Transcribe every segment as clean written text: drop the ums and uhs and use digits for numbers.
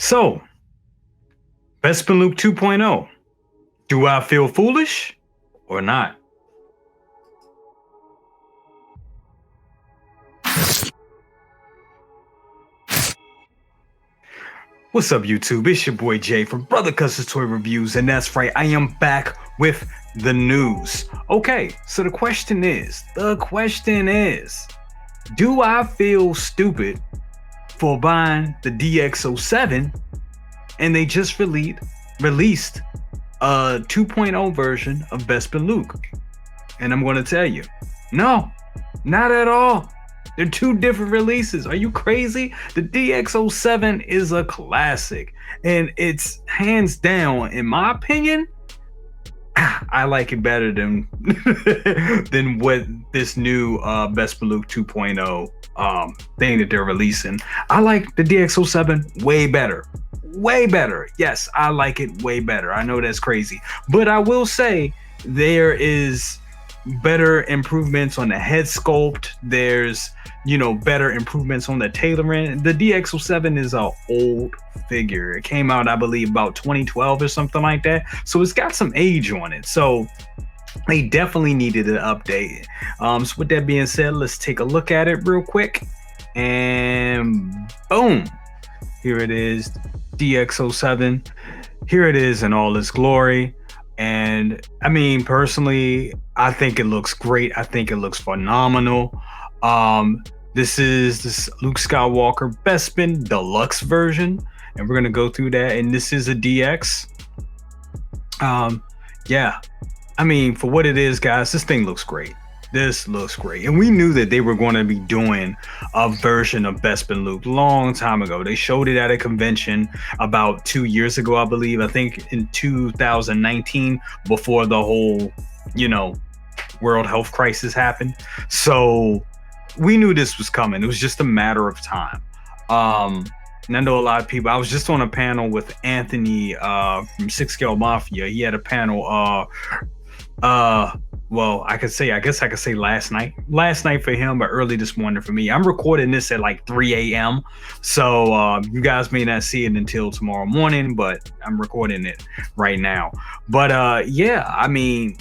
So, Bespin Luke 2.0. Do I feel foolish or not? What's up, YouTube? It's your boy Jay from Brother Custom Toy Reviews, and that's right, I am back with the news. Okay, so the question is, do I feel stupid for buying the DX07 and they just released a 2.0 version of Bespin Luke? And I'm going to tell you, no, not at all. They're two different releases. Are you crazy? The DX07 is a classic, and it's hands down, in my opinion, I like it better than than what this new Bespin Luke 2.0 thing that they're releasing. I like the DX07 way better. Way better. Yes, I like it way better. I know that's crazy, but I will say there is better improvements on the head sculpt. There's, better improvements on the tailoring. The DX07 is an old figure. It came out, I believe, about 2012 or something like that. So it's got some age on it. So they definitely needed an update. So with that being said, let's take a look at it real quick. And boom, here it is, DX07. Here it is in all its glory. And I mean, personally, I think it looks great. I think it looks phenomenal. This is this Luke Skywalker Bespin Deluxe version, and we're gonna go through that. And this is a DX. Yeah, I mean, for what it is, guys, this thing looks great. This looks great. And we knew that they were going to be doing a version of Bespin Luke long time ago. They showed it at a convention about 2 years ago, I believe. I think in 2019, before the whole, world health crisis happened. So we knew this was coming. It was just a matter of time. And I know a lot of people. I was just on a panel with Anthony from Six Scale Mafia. He had a panel well, I guess I could say last night for him, but early this morning for me. I'm recording this at like 3 a.m. So you guys may not see it until tomorrow morning, but I'm recording it right now. But yeah, I mean,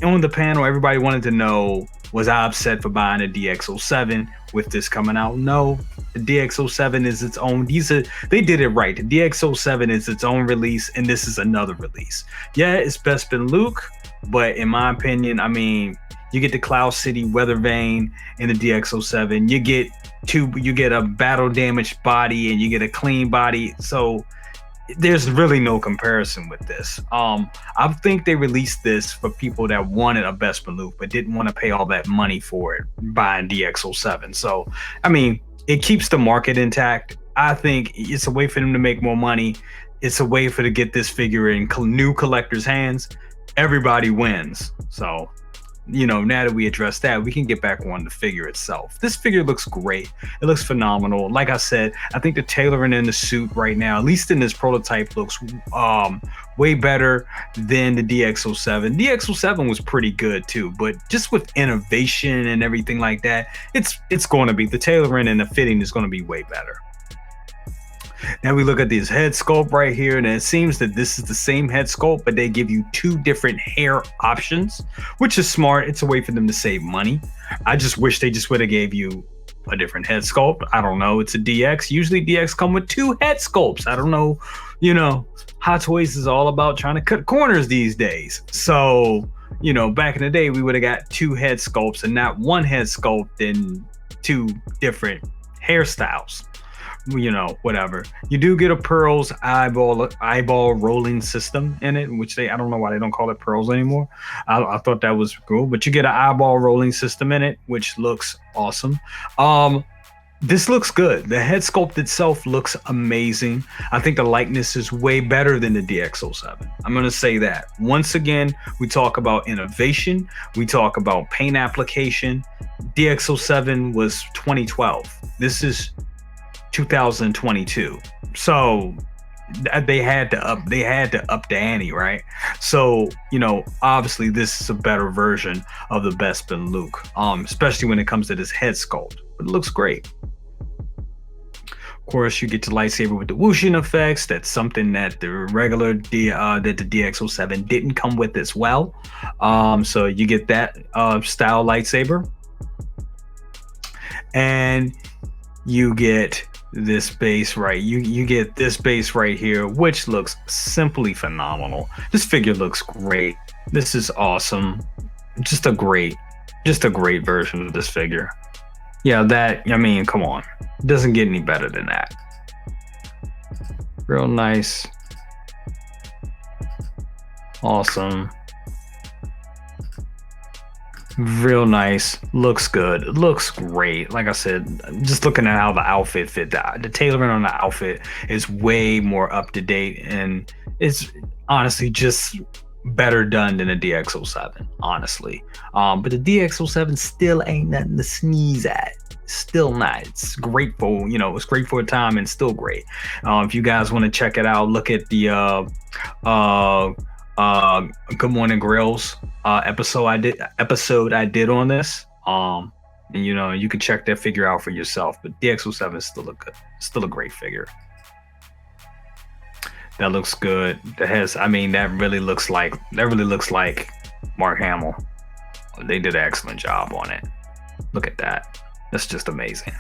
on the panel, everybody wanted to know, was I upset for buying a DX07 with this coming out? No, the DX07 is its own. They did it right. The DX07 is its own release, and this is another release. Yeah, it's Bespin Luke, but in my opinion, I mean, you get the Cloud City Weather Vane in the DX07. You get a battle damaged body, and you get a clean body. So there's really no comparison with this. I think they released this for people that wanted a Bespin Luke but didn't want to pay all that money for it buying DX07. So I mean, it keeps the market intact. I think it's a way for them to make more money. It's a way for to get this figure in new collectors' hands. Everybody wins. So now that we address that, we can get back on the figure itself. This figure looks great. It looks phenomenal. Like I said, I think the tailoring in the suit right now, at least in this prototype, looks way better than the DX07. DX07 was pretty good too, but just with innovation and everything like that, it's going to be, the tailoring and the fitting is going to be way better. Now we look at this head sculpt right here, and it seems that this is the same head sculpt, but they give you two different hair options, which is smart. It's a way for them to save money. I just wish they just would have gave you a different head sculpt. I don't know. It's a DX. Usually DX come with two head sculpts. I don't know. Hot Toys is all about trying to cut corners these days. So, back in the day, we would have got two head sculpts and not one head sculpt and two different hairstyles. Whatever. You do get a Pearls eyeball rolling system in it, which I don't know why they don't call it Pearls anymore. I thought that was cool, but you get an eyeball rolling system in it, which looks awesome. This looks good. The head sculpt itself looks amazing. I think the likeness is way better than the DX07. I'm going to say that. Once again, we talk about innovation. We talk about paint application. DX07 was 2012. This is 2022, so they had to up the ante, right? So obviously this is a better version of the Bespin Luke, especially when it comes to this head sculpt. But it looks great. Of course, you get the lightsaber with the whooshing effects. That's something that the regular that the DX07 didn't come with as well. So you get that style lightsaber, and you get this base right. You get this base right here, which looks simply phenomenal. This figure looks great. This is awesome. Just a great version of this figure. Yeah, I mean, come on. It doesn't get any better than that. Real nice. Awesome. Real nice. Looks good. Looks great. Like I said, just looking at how the outfit fit, the tailoring on the outfit is way more up to date, and it's honestly just better done than a DX07, honestly. But the DX07 still ain't nothing to sneeze at. Still not. It's great for, it's great for a time and still great. If you guys want to check it out, look at the Good Morning Grills episode I did on this. And you can check that figure out for yourself. But DX07 is still a great figure. That looks good. That really looks like Mark Hamill. They did an excellent job on it. Look at that. That's just amazing.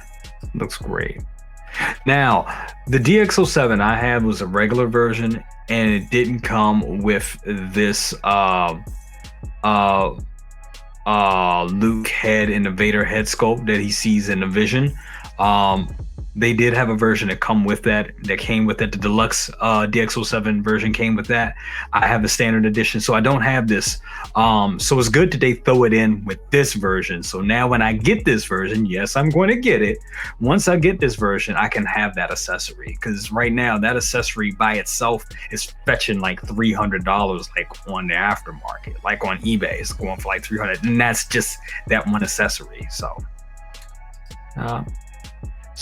Looks great. Now, the DX07 I had was a regular version, and it didn't come with this Luke head and the Vader head sculpt that he sees in the vision. They did have a version that came with it. The deluxe DX07 version came with that. I have the standard edition, so I don't have this. So it's good that they throw it in with this version. So now when I get this version, yes, I'm going to get it. Once I get this version, I can have that accessory, because right now that accessory by itself is fetching like $300, like on the aftermarket, like on eBay, it's going for like $300, and that's just that one accessory. So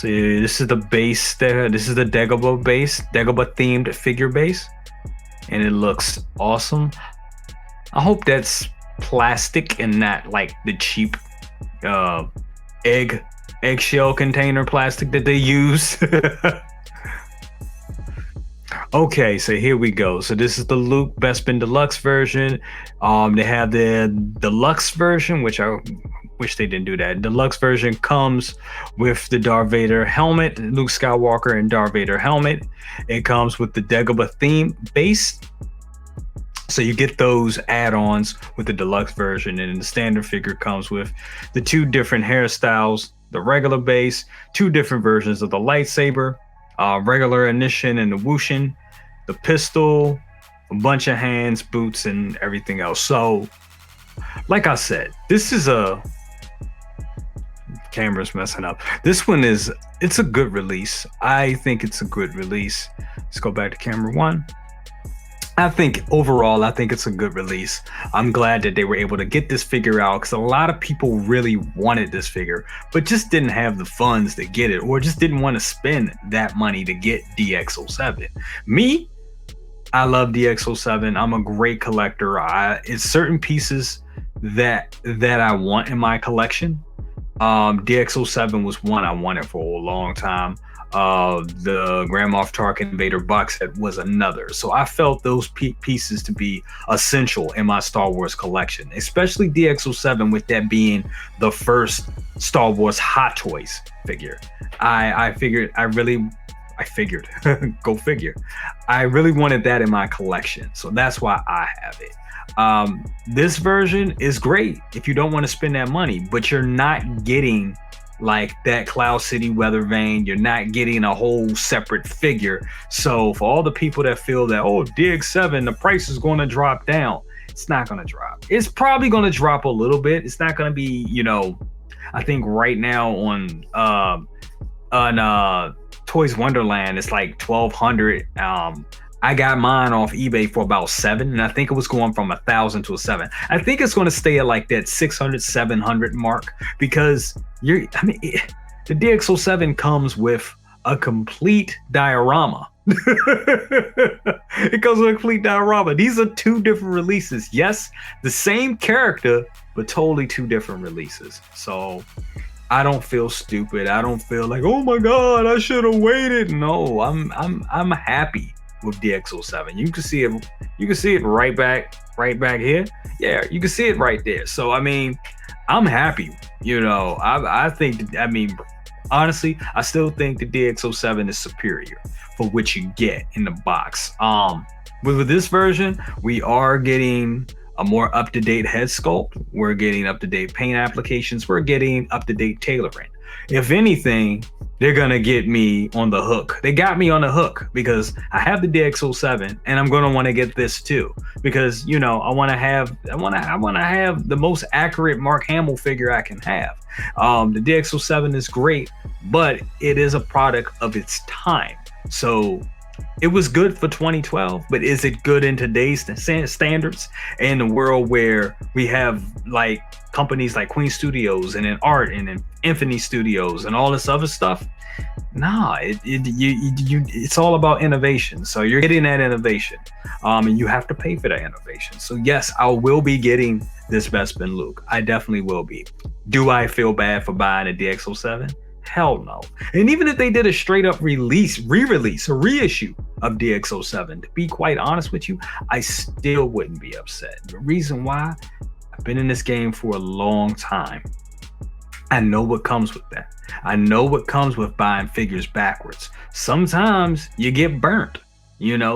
this is the base there. This is the Dagobah base, Dagobah themed figure base, and it looks awesome. I hope that's plastic and not like the cheap eggshell container plastic that they use. Okay, so here we go. So this is the Luke Bespin Deluxe version. They have the Deluxe version, which I wish they didn't do that. Deluxe version comes with the Darth Vader helmet, Luke Skywalker and Darth Vader helmet. It comes with the Dagobah theme base. So you get those add-ons with the deluxe version, and the standard figure comes with the two different hairstyles, the regular base, two different versions of the lightsaber, regular ignition and the whooshin, the pistol, a bunch of hands, boots, and everything else. So, like I said, this is camera's messing up. This one it's a good release. I think it's a good release. Let's go back to camera one. Overall, I think it's a good release. I'm glad that they were able to get this figure out, because a lot of people really wanted this figure, but just didn't have the funds to get it, or just didn't want to spend that money to get DX07. Me, I love DX07. I'm a great collector. It's certain pieces that I want in my collection. DX07 was one I wanted for a long time. The Grand Moff Tarkin Vader box set was another. So I felt those pieces to be essential in my Star Wars collection, especially DX07, with that being the first Star Wars Hot Toys figure. I figured go figure. I really wanted that in my collection, so that's why I have it. This version is great if you don't want to spend that money, but you're not getting like that Cloud City weather vane. You're not getting a whole separate figure. So for all the people that feel that, oh, DX7, the price is going to drop down, it's not going to drop. It's probably going to drop a little bit. It's not going to be, I think right now on Toys Wonderland, it's like $1,200. I got mine off eBay for about $7, and I think it was going from $1,000 to $7. I think it's going to stay at like that $600, $700 mark, because the DX07 comes with a complete diorama. It comes with a complete diorama. These are two different releases. Yes, the same character, but totally two different releases. So I don't feel stupid. I don't feel like, oh my God, I should have waited. No, I'm happy with DX07. You can see it. You can see it right back here. Yeah, you can see it right there. So I mean, I'm happy. I think. I mean, honestly, I still think the DX07 is superior for what you get in the box. With this version, we are getting a more up-to-date head sculpt. We're getting up-to-date paint applications. We're getting up-to-date tailoring. If anything, they're gonna get me on the hook. They got me on the hook because I have the DX07 and I'm gonna want to get this too because I want to have the most accurate Mark Hamill figure I can have. The DX07 is great, but it is a product of its time. So it was good for 2012, but is it good in today's standards in the world where we have like companies like Queen Studios and in Art and in Infinity Studios and all this other stuff? Nah, it's all about innovation. So you're getting that innovation, and you have to pay for that innovation. So yes, I will be getting this Bespin Luke. I definitely will be. Do I feel bad for buying a DX07? Hell no. And even if they did a straight up re-release, a reissue of DX07, to be quite honest with you, I still wouldn't be upset. The reason why, I've been in this game for a long time. I know what comes with that. I know what comes with buying figures backwards. Sometimes you get burnt.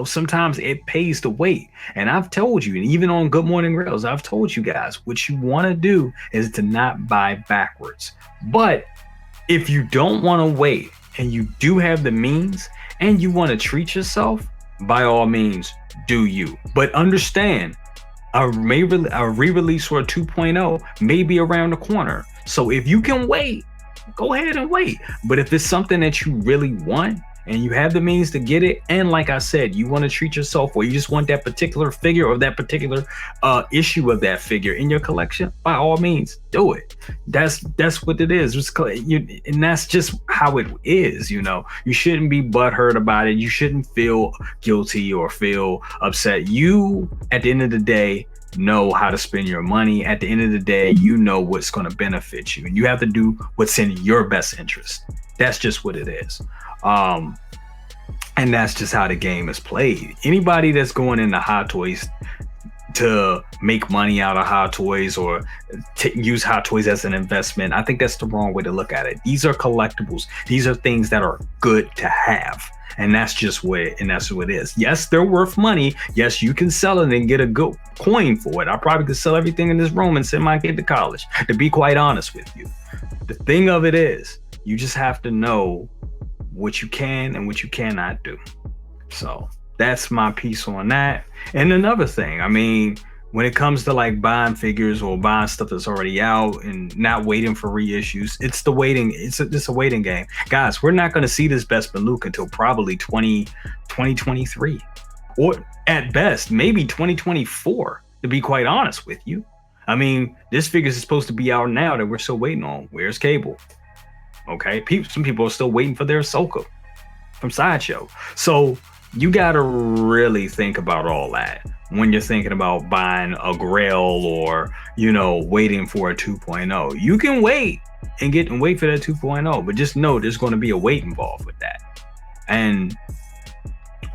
Sometimes it pays to wait. And I've told you, and even on Good Morning Rails, I've told you guys, what you want to do is to not buy backwards. But if you don't want to wait and you do have the means and you want to treat yourself, by all means, do you. But understand, a re-release or a 2.0 may be around the corner. So if you can wait, go ahead and wait. But if it's something that you really want and you have the means to get it, and like I said, you want to treat yourself or you just want that particular figure or that particular issue of that figure in your collection, by all means, do it. That's what it is. And that's just how it is. You shouldn't be butthurt about it. You shouldn't feel guilty or feel upset. You, at the end of the day, know how to spend your money. At the end of the day, you know what's going to benefit you, and you have to do what's in your best interest. That's just what it is. And that's just how the game is played. Anybody that's going into Hot Toys to make money out of Hot Toys or use Hot Toys as an investment, I think that's the wrong way to look at it. These are collectibles. These are things that are good to have. And that's just what it is. Yes, they're worth money. Yes, you can sell it and get a good coin for it. I probably could sell everything in this room and send my kid to college, to be quite honest with you. The thing of it is, you just have to know what you can and what you cannot do. So that's my piece on that. And another thing, I mean, when it comes to like buying figures or buying stuff that's already out and not waiting for reissues, it's a waiting game. Guys, we're not going to see this Bespin Luke until probably 2023 or at best maybe 2024, to be quite honest with you. I mean, this figure is supposed to be out now that we're still waiting on. Where's Cable? Okay, some people are still waiting for their Ahsoka from Sideshow. So you got to really think about all that when you're thinking about buying a Grail or, waiting for a 2.0. You can wait and wait for that 2.0, but just know there's going to be a wait involved with that.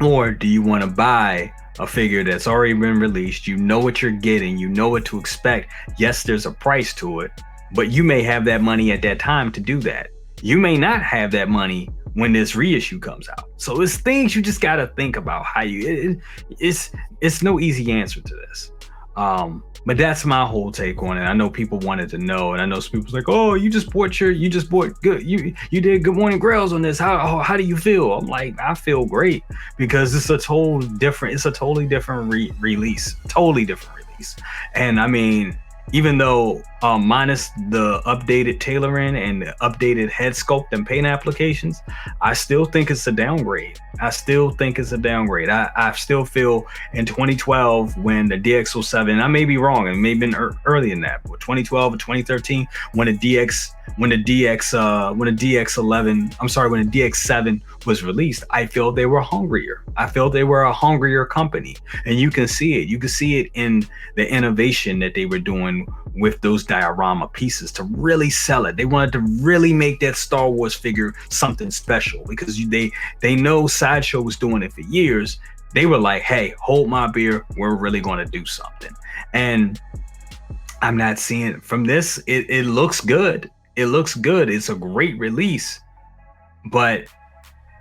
Or do you want to buy a figure that's already been released? You know what you're getting. You know what to expect. Yes, there's a price to it, but you may have that money at that time to do that. You may not have that money when this reissue comes out. So it's things you just got to think about how it's no easy answer to this. But that's my whole take on it. I know people wanted to know, and I know some people's like, oh, you just bought good. You did Good Morning Grails on this. How do you feel? I'm like, I feel great because it's a totally different release. And I mean, even though minus the updated tailoring and the updated head sculpt and paint applications, I still think it's a downgrade. I still feel in 2012 when the DX07, I may be wrong, it may have been early in that, but 2012 or 2013 when the DX7 was released, I feel they were hungrier. I feel they were a hungrier company, and you can see it. You can see it in the innovation that they were doing with those diorama pieces to really sell it. They wanted to really make that Star Wars figure something special because they know Sideshow was doing it for years. They were like, hey, hold my beer. We're really going to do something. And I'm not seeing from this. It looks good. It looks good. It's a great release, but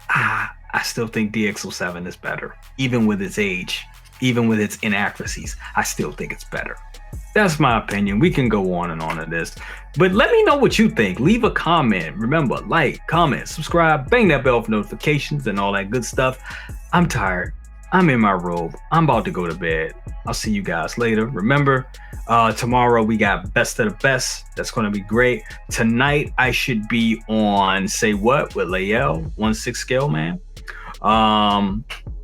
I still think DX07 is better, even with its age, even with its inaccuracies. I still think it's better. That's my opinion. We can go on and on to this, but let me know what you think. Leave a comment. Remember, like, comment, subscribe, bang that bell for notifications and all that good stuff. I'm tired. I'm in my robe. I'm about to go to bed. I'll see you guys later. Remember, tomorrow we got Best of the Best. That's going to be great. Tonight, I should be on Say What with Layel, 1/6 scale, man.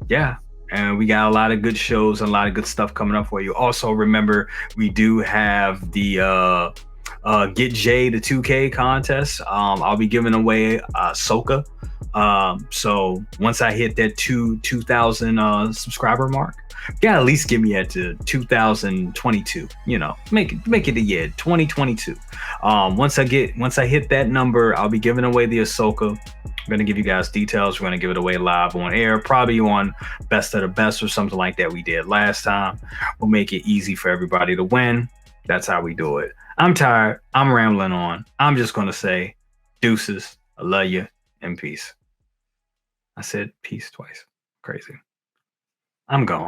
Yeah. And we got a lot of good shows and a lot of good stuff coming up for you. Also, remember, we do have the Get Jay the 2K contest. I'll be giving away Ahsoka. So once I hit that 2,000 subscriber mark, gotta at least get me at to 2022. You know, make it the year 2022. Once I hit that number, I'll be giving away the Ahsoka. I'm gonna give you guys details. We're gonna give it away live on air, probably on Best of the Best or something like that we did last time. We'll make it easy for everybody to win. That's how we do it. I'm tired. I'm rambling on. I'm just gonna say deuces. I love you and peace. I said peace twice. Crazy. I'm gone.